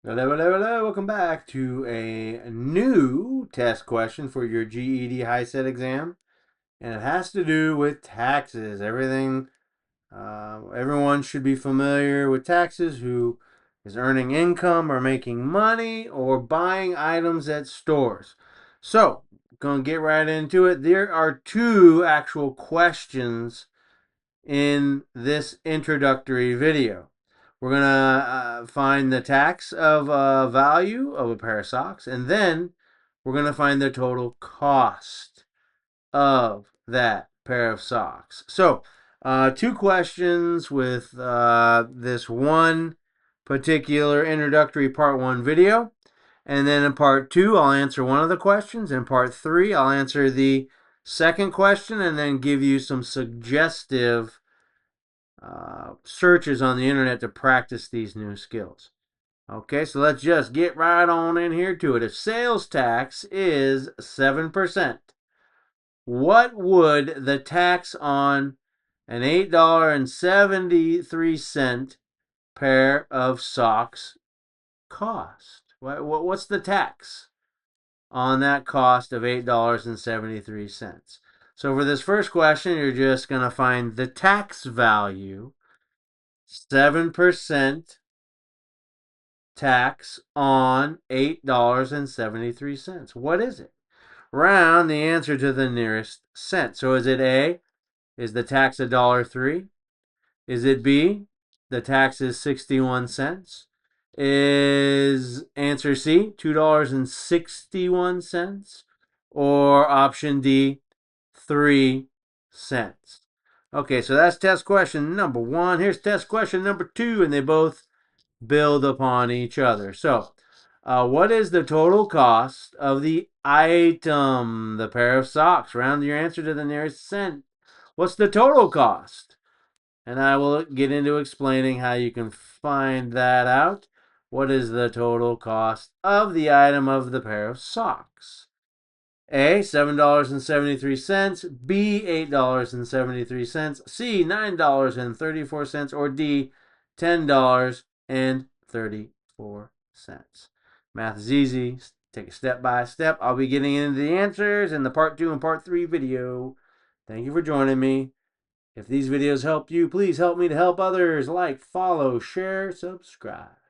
Hello, hello, hello. Welcome back to a new test question for your GED HiSET exam. And it has to do with taxes. Everyone should be familiar with taxes who is earning income or making money or buying items at stores. So, going to get right into it. There are two actual questions in this introductory video. We're going to find the tax of value of a pair of socks, and then we're going to find the total cost of that pair of socks. So, two questions with this one particular introductory part one video. And then in part two, I'll answer one of the questions. In part three, I'll answer the second question and then give you some suggestive searches on the internet to practice these new skills. Okay, so let's just get right on in here to it. If sales tax is 7%, what would the tax on an $8.73 pair of socks cost? What's the tax on that cost of $8.73? So for this first question, you're just going to find the tax value. 7% tax on $8.73. What is it? Round the answer to the nearest cent. So is it A, is the tax $1.03? Is it B, the tax is 61 cents? Is answer C, $2.61? Or option D, 3 cents? Okay, so that's test question number one. Here's test question number two, and they both build upon each other. So, what is the total cost of the item, the pair of socks? Round your answer to the nearest cent. What's the total cost? And I will get into explaining how you can find that out. What is the total cost of the item of the pair of socks? A, $7.73, B, $8.73, C, $9.34, or D, $10.34. Math is easy. Take it step by step. I'll be getting into the answers in the part 2 and part 3 video. Thank you for joining me. If these videos helped you, please help me to help others. Like, follow, share, subscribe.